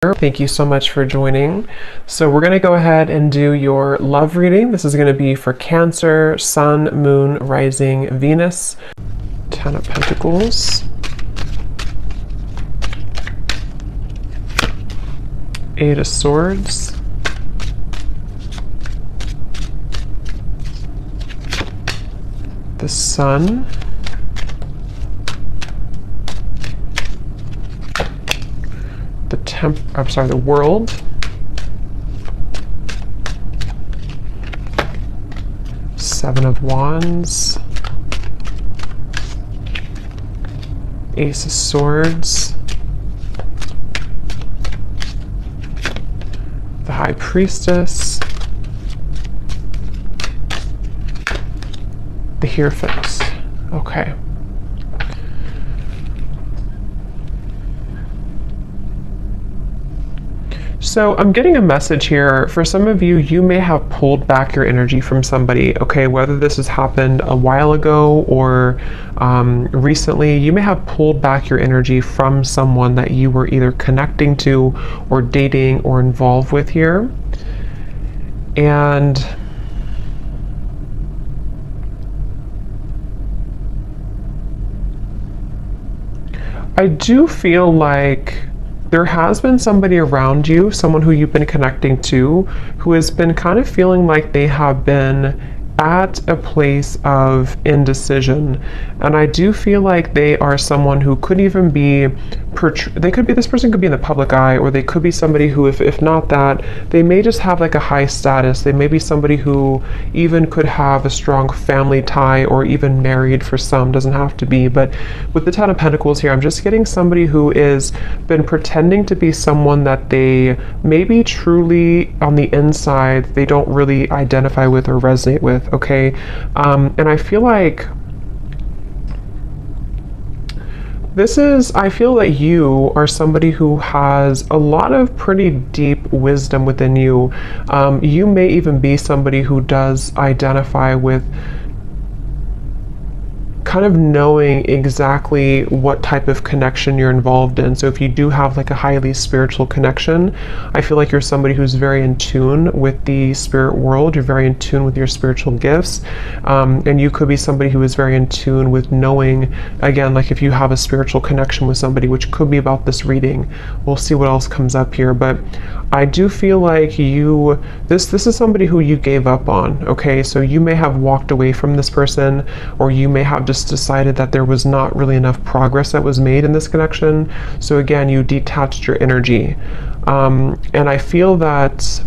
Thank you so much for joining. So we're going to go ahead and do your love reading. This is going to be for Cancer, Sun, Moon, Rising, Venus. Ten of Pentacles. Eight of Swords. The Sun. The World. Seven of Wands. Ace of Swords. The High Priestess. The Hierophant. Okay. So I'm getting a message here. For some of you, you may have pulled back your energy from somebody, okay? Whether this has happened a while ago or recently, you may have pulled back your energy from someone that you were either connecting to or dating or involved with here. And I do feel like there has been somebody around you, someone who you've been connecting to, who has been kind of feeling like they have been at a place of indecision. And I do feel like they are someone who could even be, this person could be in the public eye, or they could be somebody who, if not that, they may just have like a high status. They may be somebody who even could have a strong family tie, or even married for some, doesn't have to be. But with the Ten of Pentacles here, I'm just getting somebody who is been pretending to be someone that they maybe truly on the inside, they don't really identify with or resonate with. Okay, and I feel like I feel that you are somebody who has a lot of pretty deep wisdom within you. You may even be somebody who does identify with kind of knowing exactly what type of connection you're involved in. So if you do have like a highly spiritual connection, I feel like you're somebody who's very in tune with the spirit world. You're very in tune with your spiritual gifts. And you could be somebody who is very in tune with knowing, again, like if you have a spiritual connection with somebody, which could be about this reading. We'll see what else comes up here. But I do feel like this is somebody who you gave up on, okay? So you may have walked away from this person, or you may have just decided that there was not really enough progress that was made in this connection. So again, you detached your energy. And I feel that,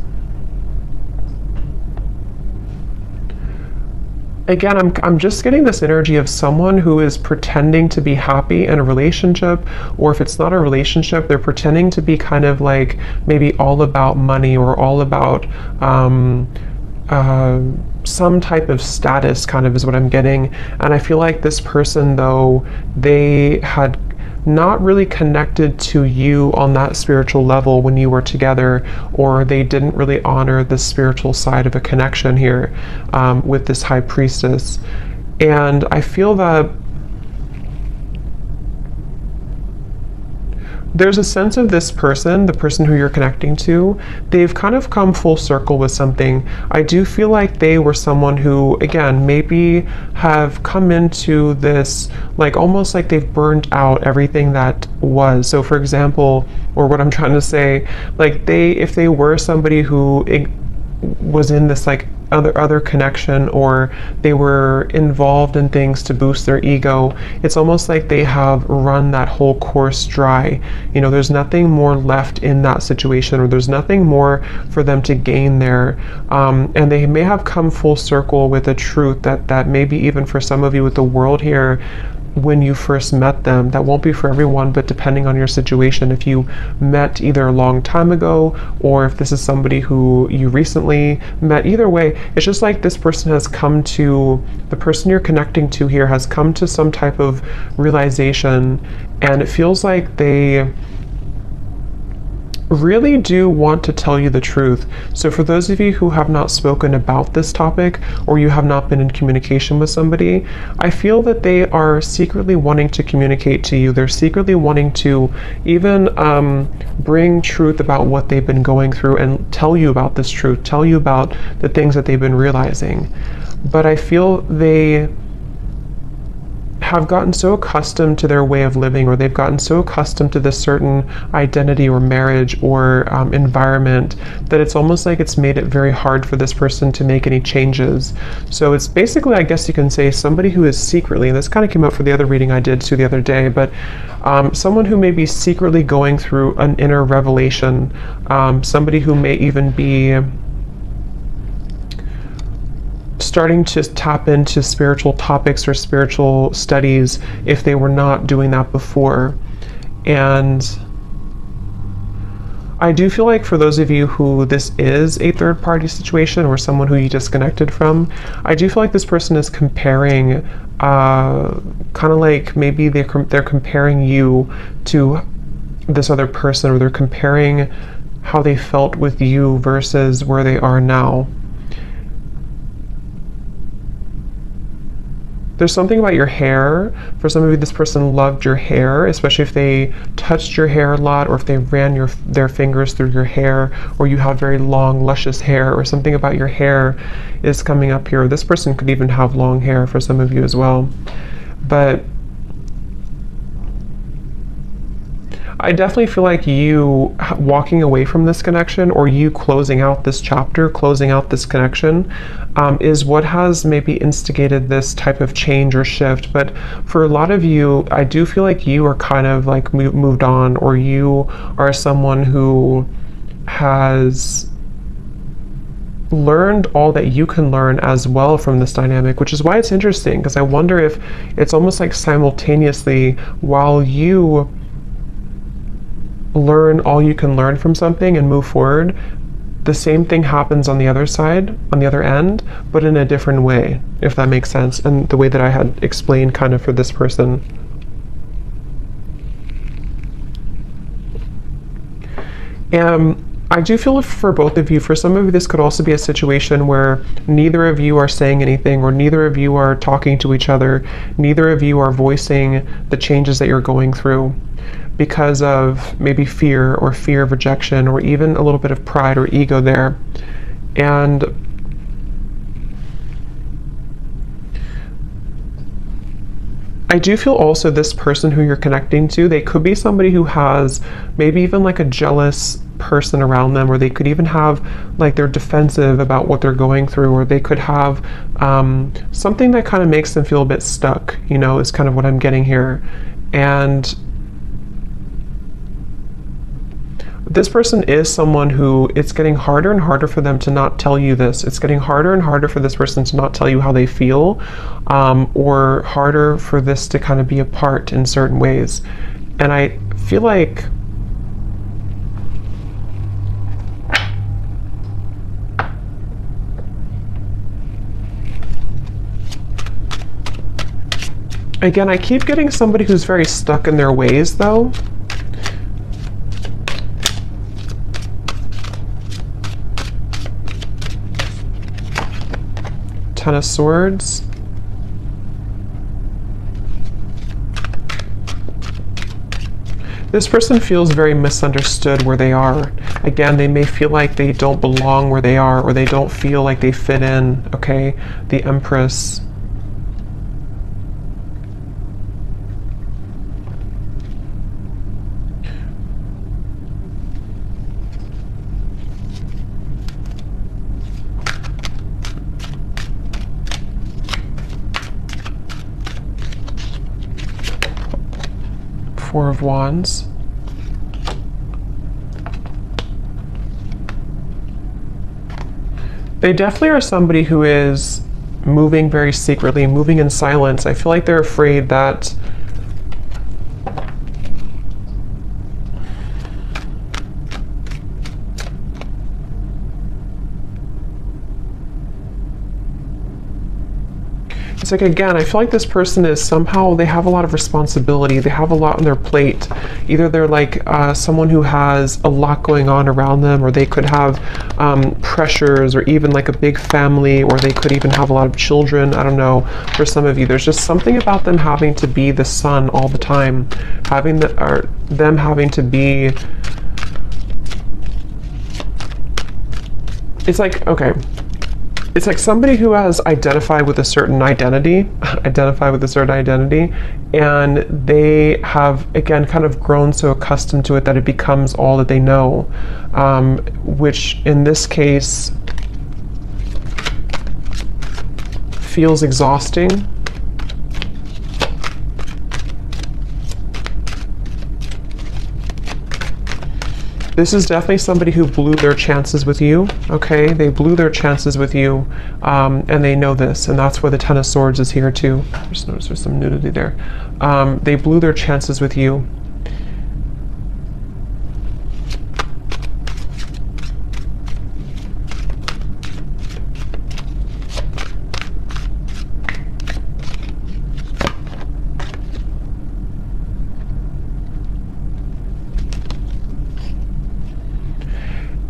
again, I'm just getting this energy of someone who is pretending to be happy in a relationship, or if it's not a relationship, they're pretending to be kind of like maybe all about money, or all about some type of status, kind of is what I'm getting. And I feel like this person, though, they had not really connected to you on that spiritual level when you were together, or they didn't really honor the spiritual side of a connection here with this High Priestess. And I feel that there's a sense of this person, the person who you're connecting to, they've kind of come full circle with something. I do feel like they were someone who, again, maybe have come into this, like almost like they've burned out everything that was. So for example, or what I'm trying to say, like if they were somebody who was in this like other connection, or they were involved in things to boost their ego, it's almost like they have run that whole course dry. You know, there's nothing more left in that situation, or there's nothing more for them to gain there. And they may have come full circle with a truth that maybe even for some of you with the world here, when you first met them, that won't be for everyone, but depending on your situation, if you met either a long time ago, or if this is somebody who you recently met, either way, it's just like this person has come to, the person you're connecting to here has come to some type of realization, and it feels like they really do want to tell you the truth. So for those of you who have not spoken about this topic, or you have not been in communication with somebody, I feel that they are secretly wanting to communicate to you. They're secretly wanting to even bring truth about what they've been going through and tell you about this truth, tell you about the things that they've been realizing. But I feel they have gotten so accustomed to their way of living, or they've gotten so accustomed to this certain identity or marriage or environment, that it's almost like it's made it very hard for this person to make any changes. So it's basically, I guess you can say, somebody who is secretly, and this kind of came up for the other reading I did too the other day, but someone who may be secretly going through an inner revelation, somebody who may even be starting to tap into spiritual topics or spiritual studies if they were not doing that before. And I do feel like for those of you who this is a third party situation, or someone who you disconnected from, I do feel like this person is comparing, kind of like maybe they're comparing you to this other person, or they're comparing how they felt with you versus where they are now. There's something about your hair. For some of you, this person loved your hair, especially if they touched your hair a lot, or if they ran their fingers through your hair, or you have very long, luscious hair, or something about your hair is coming up here. This person could even have long hair for some of you as well. But I definitely feel like you walking away from this connection, or you closing out this chapter, closing out this connection, is what has maybe instigated this type of change or shift. But for a lot of you, I do feel like you are kind of like moved on, or you are someone who has learned all that you can learn as well from this dynamic, which is why it's interesting, because I wonder if it's almost like simultaneously, while you learn all you can learn from something and move forward, the same thing happens on the other side, on the other end, but in a different way, if that makes sense, and the way that I had explained kind of for this person. I do feel for both of you, for some of you, this could also be a situation where neither of you are saying anything, or neither of you are talking to each other, neither of you are voicing the changes that you're going through, because of maybe fear of rejection, or even a little bit of pride or ego there. And I do feel also this person who you're connecting to, they could be somebody who has maybe even like a jealous person around them, or they could even have like they're defensive about what they're going through, or they could have something that kind of makes them feel a bit stuck, you know, is kind of what I'm getting here. And this person is someone who, it's getting harder and harder for them to not tell you this. It's getting harder and harder for this person to not tell you how they feel, or harder for this to kind of be apart in certain ways. And I feel like again, I keep getting somebody who's very stuck in their ways though. Ten of Swords. This person feels very misunderstood where they are. Again, they may feel like they don't belong where they are, or they don't feel like they fit in, okay? The Empress. Four of Wands. They definitely are somebody who is moving very secretly, moving in silence. I feel like they're afraid that It's like, again, I feel like this person is somehow, they have a lot of responsibility. They have a lot on their plate. Either they're like someone who has a lot going on around them, or they could have pressures, or even like a big family, or they could even have a lot of children. I don't know. For some of you, there's just something about them having to be the sun all the time, them having to be. It's like, okay. It's like somebody who has identified with a certain identity, and they have, again, kind of grown so accustomed to it that it becomes all that they know, which in this case feels exhausting. This is definitely somebody who blew their chances with you, okay? They blew their chances with you, and they know this, and that's where the Ten of Swords is here too. I just noticed there's some nudity there. They blew their chances with you.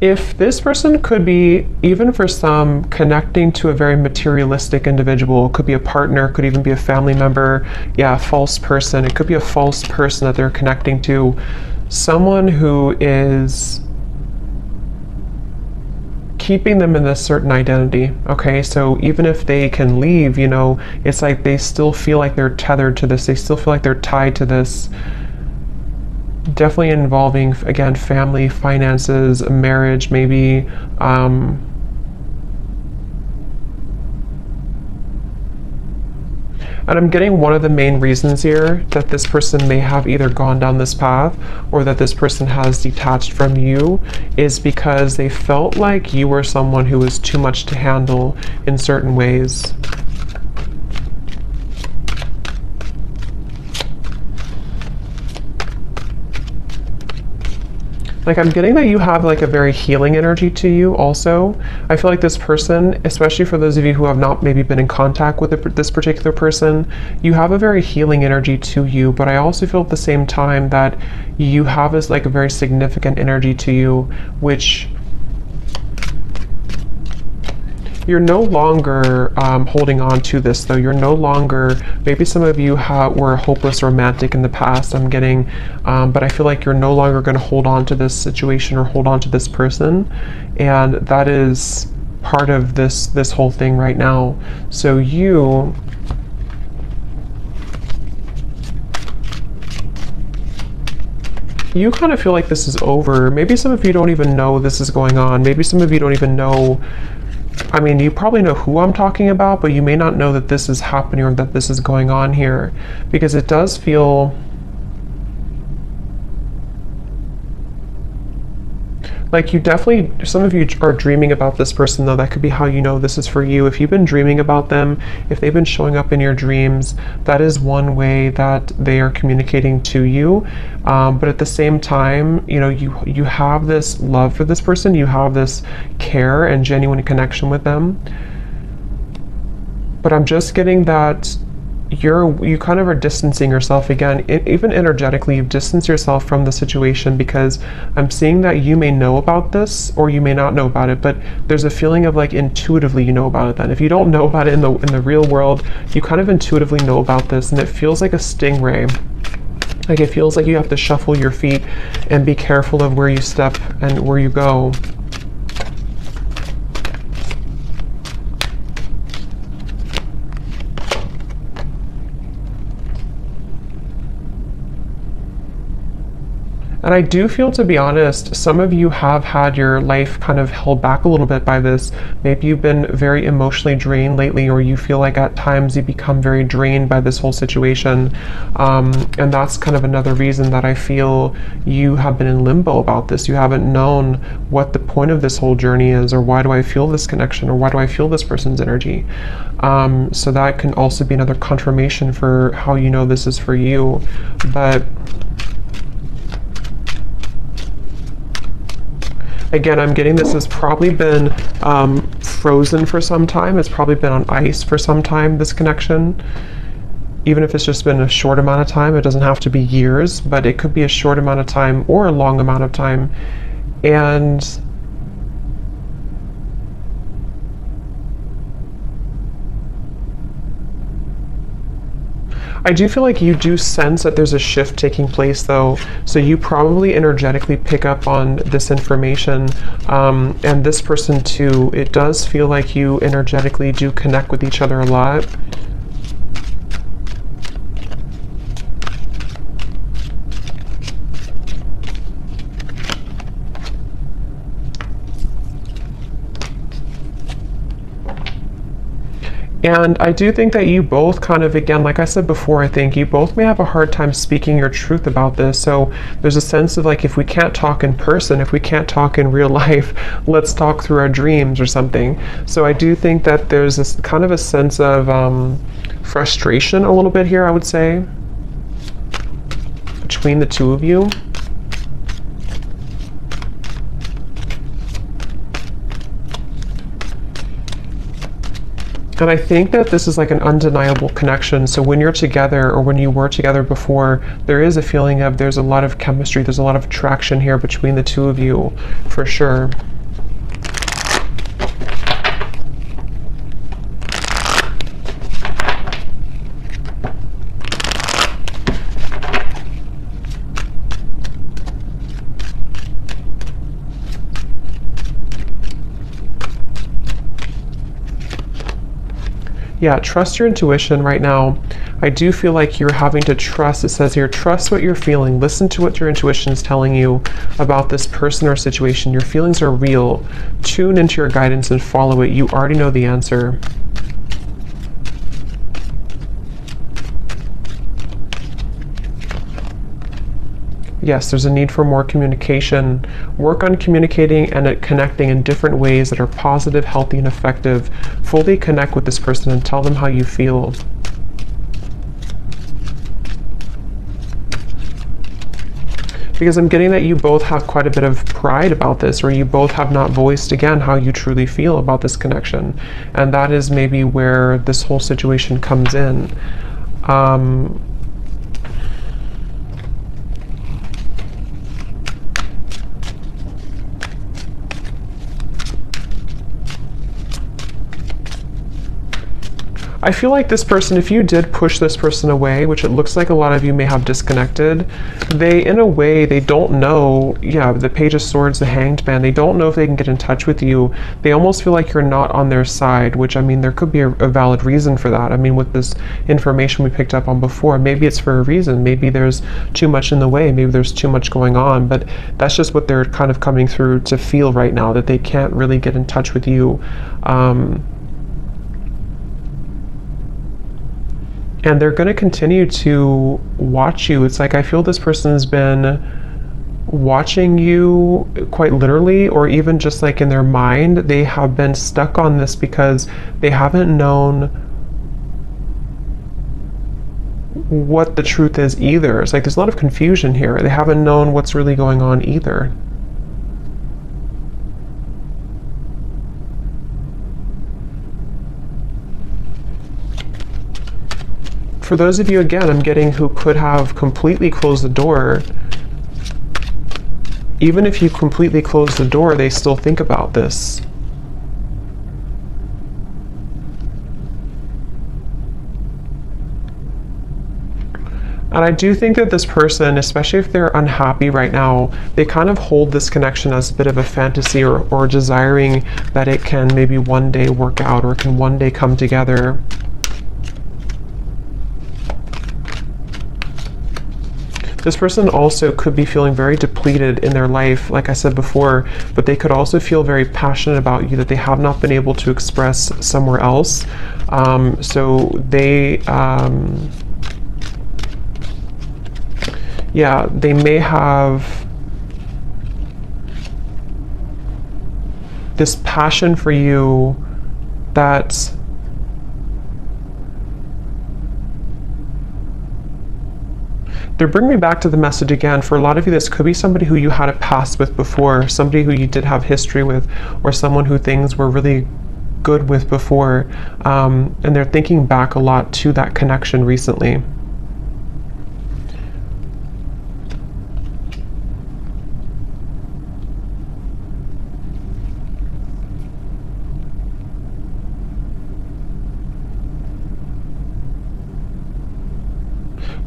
If this person could be, even for some, connecting to a very materialistic individual, could be a partner, could even be a family member, yeah, a false person. It could be a false person that they're connecting to, someone who is keeping them in this certain identity, okay? So even if they can leave, you know, it's like they still feel like they're tethered to this, they still feel like they're tied to this. Definitely involving, again, family, finances, marriage, maybe. And I'm getting one of the main reasons here that this person may have either gone down this path or that this person has detached from you is because they felt like you were someone who was too much to handle in certain ways. Like, I'm getting that you have like a very healing energy to you also. I feel like this person, especially for those of you who have not maybe been in contact with this particular person, you have a very healing energy to you, but I also feel at the same time that you have this like a very significant energy to you, which you're no longer holding on to this, though. You're no longer, maybe some of you were a hopeless romantic in the past, I'm getting, but I feel like you're no longer going to hold on to this situation or hold on to this person. And that is part of this whole thing right now. So you kind of feel like this is over. Maybe some of you don't even know this is going on. Maybe some of you don't even know. I mean, you probably know who I'm talking about, but you may not know that this is happening or that this is going on here, because it does feel like you definitely, some of you are dreaming about this person, though. That could be how you know this is for you. If you've been dreaming about them, if they've been showing up in your dreams, that is one way that they are communicating to you. But at the same time, you know, you have this love for this person, you have this care and genuine connection with them. But I'm just getting that you kind of are distancing yourself again, even energetically. You've distanced yourself from the situation because I'm seeing that you may know about this or you may not know about it, but there's a feeling of like intuitively you know about it. Then if you don't know about it in the real world, you kind of intuitively know about this, and it feels like a stingray. Like it feels like you have to shuffle your feet and be careful of where you step and where you go. And I do feel, to be honest, some of you have had your life kind of held back a little bit by this. Maybe you've been very emotionally drained lately, or you feel like at times you become very drained by this whole situation. And that's kind of another reason that I feel you have been in limbo about this. You haven't known what the point of this whole journey is, or why do I feel this connection, or why do I feel this person's energy. So that can also be another confirmation for how you know this is for you. But again, I'm getting this has probably been frozen for some time. It's probably been on ice for some time, this connection. Even if it's just been a short amount of time, it doesn't have to be years, but it could be a short amount of time or a long amount of time. And I do feel like you do sense that there's a shift taking place, though, so you probably energetically pick up on this information, and this person too. It does feel like you energetically do connect with each other a lot. And I do think that you both kind of, again, like I said before, I think you both may have a hard time speaking your truth about this. So there's a sense of like, if we can't talk in person, if we can't talk in real life, let's talk through our dreams or something. So I do think that there's this kind of a sense of frustration a little bit here, I would say, between the two of you. And I think that this is like an undeniable connection. So when you're together, or when you were together before, there is a feeling of there's a lot of chemistry, there's a lot of attraction here between the two of you, for sure. Yeah, trust your intuition right now. I do feel like you're having to trust. It says here, trust what you're feeling. Listen to what your intuition is telling you about this person or situation. Your feelings are real. Tune into your guidance and follow it. You already know the answer. Yes, there's a need for more communication. Work on communicating and connecting in different ways that are positive, healthy, and effective. Fully connect with this person and tell them how you feel. Because I'm getting that you both have quite a bit of pride about this, or you both have not voiced again how you truly feel about this connection. And that is maybe where this whole situation comes in. I feel like this person, if you did push this person away, which it looks like a lot of you may have disconnected, they, in a way, they don't know, yeah, the Page of Swords, the Hanged Man, they don't know if they can get in touch with you. They almost feel like you're not on their side, which, I mean, there could be a valid reason for that. I mean, with this information we picked up on before, maybe it's for a reason. Maybe there's too much in the way. Maybe there's too much going on, but that's just what they're kind of coming through to feel right now, that they can't really get in touch with you. And they're going to continue to watch you. It's like I feel this person has been watching you quite literally, or even just like in their mind. They have been stuck on this because they haven't known what the truth is either. It's like there's a lot of confusion here. They haven't known what's really going on either. For those of you, again, I'm getting who could have completely closed the door, even if you completely close the door, they still think about this. And I do think that this person, especially if they're unhappy right now, they kind of hold this connection as a bit of a fantasy, or desiring that it can maybe one day work out, or can one day come together. This person also could be feeling very depleted in their life, like I said before, but they could also feel very passionate about you that they have not been able to express somewhere else. So they, yeah, they may have this passion for you that they're bringing me back to the message again. For a lot of you, this could be somebody who you had a past with before, somebody who you did have history with, or someone who things were really good with before, and they're thinking back a lot to that connection recently.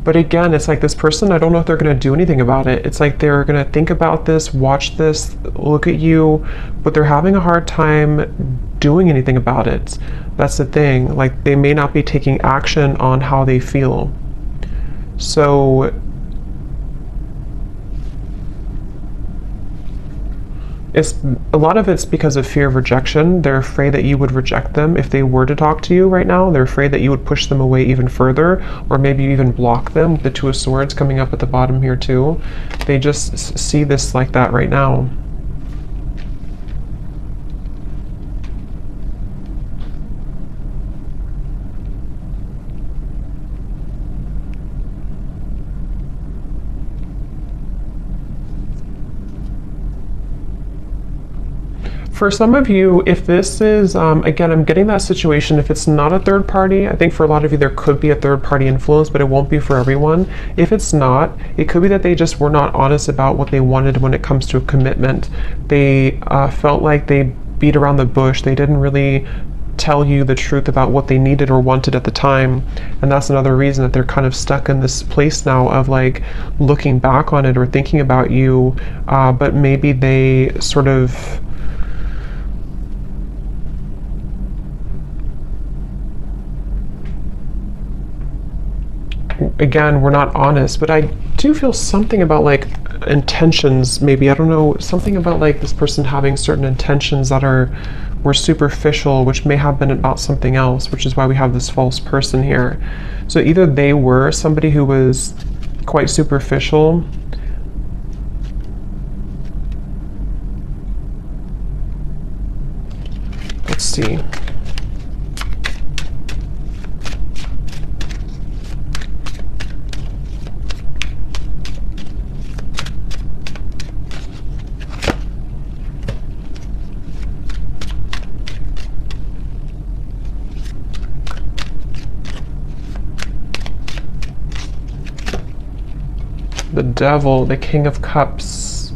But again, it's like this person, I don't know if they're going to do anything about it. It's like they're going to think about this, watch this, look at you, but they're having a hard time doing anything about it. That's the thing. Like, they may not be taking action on how they feel. So a lot of it's because of fear of rejection. They're afraid that you would reject them if they were to talk to you right now. They're afraid that you would push them away even further, or maybe even block them with the Two of Swords coming up at the bottom here too. They just see this like that right now. For some of you, if this is, again, I'm getting that situation, if it's not a third party, I think for a lot of you there could be a third party influence, but it won't be for everyone. If it's not, it could be that they just were not honest about what they wanted when it comes to a commitment. They felt like they beat around the bush. They didn't really tell you the truth about what they needed or wanted at the time. And that's another reason that they're kind of stuck in this place now of like looking back on it or thinking about you, but maybe they sort of again, we're not honest, but I do feel something about like intentions, maybe, I don't know, something about like this person having certain intentions that were superficial, which may have been about something else, which is why we have this false person here. So either they were somebody who was quite superficial, let's see. The Devil, the King of Cups.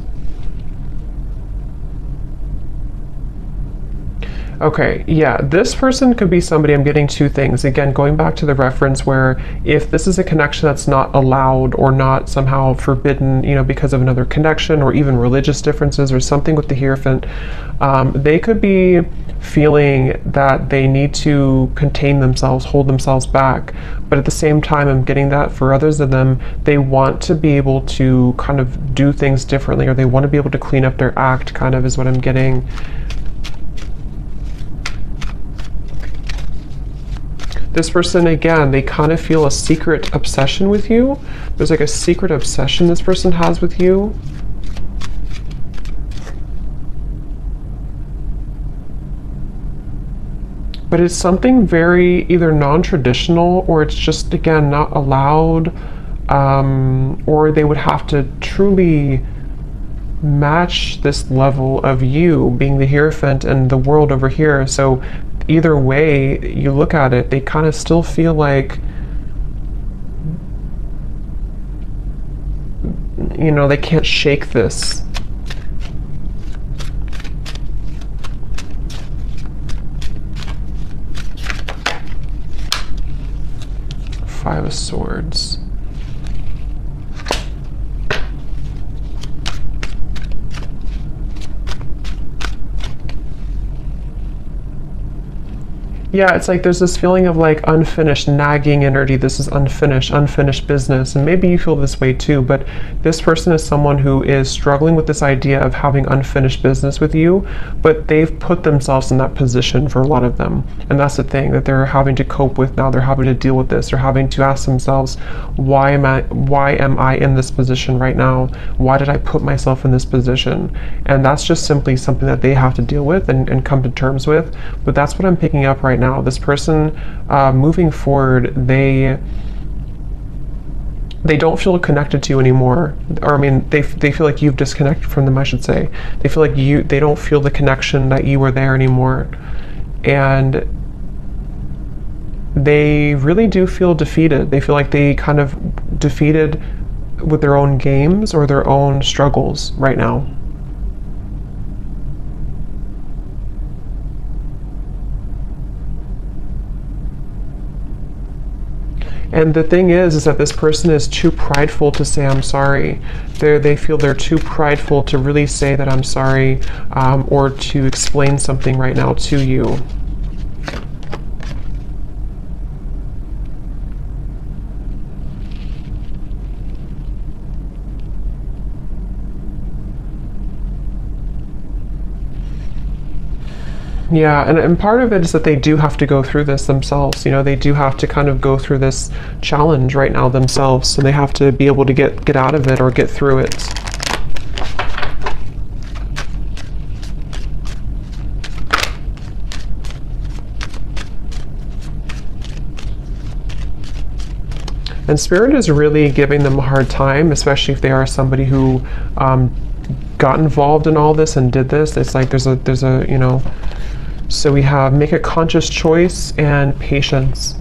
Okay, yeah, this person could be somebody, I'm getting two things. Again, going back to the reference where if this is a connection that's not allowed or not somehow forbidden, you know, because of another connection or even religious differences or something with the Hierophant, they could be feeling that they need to contain themselves, hold themselves back. But at the same time, I'm getting that for others of them, they want to be able to kind of do things differently, or they want to be able to clean up their act, kind of is what I'm getting. This person, again, they kind of feel a secret obsession with you. There's like a secret obsession this person has with you. But it's something very either non-traditional, or it's just, again, not allowed, or they would have to truly match this level of you being the Hierophant and the world over here. So either way you look at it, they kind of still feel like, you know, they can't shake this. Five of Swords. Yeah, it's like there's this feeling of like unfinished, nagging energy. This is unfinished business. And maybe you feel this way too, but this person is someone who is struggling with this idea of having unfinished business with you, but they've put themselves in that position for a lot of them. And that's the thing that they're having to cope with now. They're having to deal with this. They're having to ask themselves, why am I in this position right now? Why did I put myself in this position? And that's just simply something that they have to deal with and come to terms with. But that's what I'm picking up right now. This person, moving forward, they don't feel connected to you anymore, or I mean, they feel like you've disconnected from them, I should say. They feel like they don't feel the connection that you were there anymore. and they really do feel defeated. They feel like they kind of defeated with their own games or their own struggles right now. And the thing is that this person is too prideful to say I'm sorry. They feel they're too prideful to really say that I'm sorry, or to explain something right now to you. Yeah, and part of it is that they do have to go through this themselves. You know, they do have to kind of go through this challenge right now themselves. So they have to be able to get out of it or get through it. And Spirit is really giving them a hard time, especially if they are somebody who got involved in all this and did this. It's like there's a you know. So we have make a conscious choice and patience.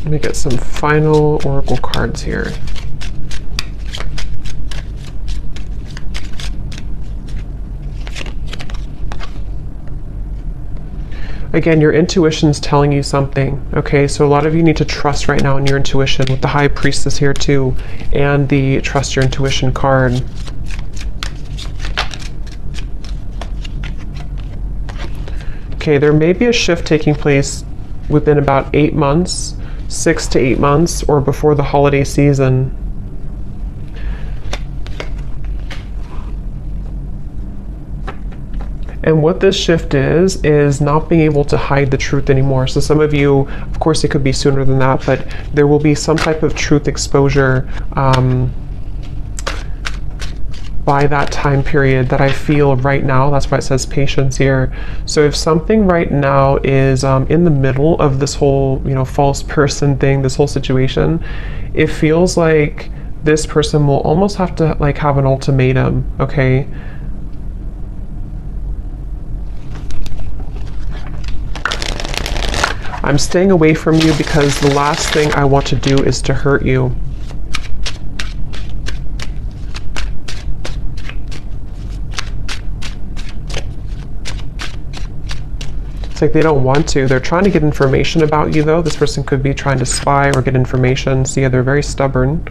Let me get some final oracle cards here. Again, your intuition's telling you something, okay? So a lot of you need to trust right now in your intuition with the High Priestess here too, and the Trust Your Intuition card. Okay, there may be a shift taking place within about 8 months, 6 to 8 months, or before the holiday season. And what this shift is not being able to hide the truth anymore. So some of you, of course it could be sooner than that, but there will be some type of truth exposure by that time period that I feel right now. That's why it says patience here. So if something right now is in the middle of this whole, you know, false person thing, this whole situation, it feels like this person will almost have to like have an ultimatum, okay? I'm staying away from you because the last thing I want to do is to hurt you. It's like they don't want to. They're trying to get information about you though. This person could be trying to spy or get information. So yeah, they're very stubborn.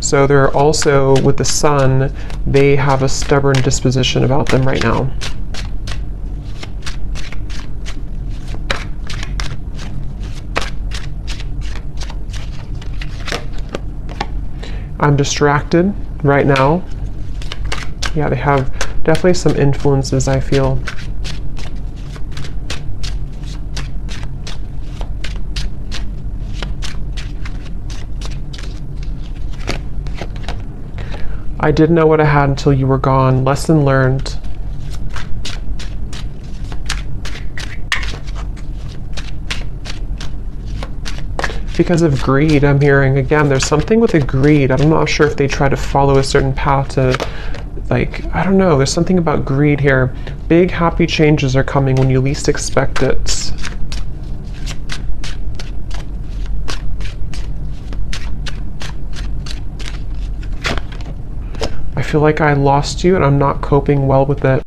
So they're also, with the Sun, they have a stubborn disposition about them right now. I'm distracted right now. Yeah, they have definitely some influences, I feel. I didn't know what I had until you were gone. Lesson learned. Because of greed, I'm hearing. Again, there's something with the greed. I'm not sure if they try to follow a certain path to, like, I don't know. There's something about greed here. Big happy changes are coming when you least expect it. I feel like I lost you and I'm not coping well with it.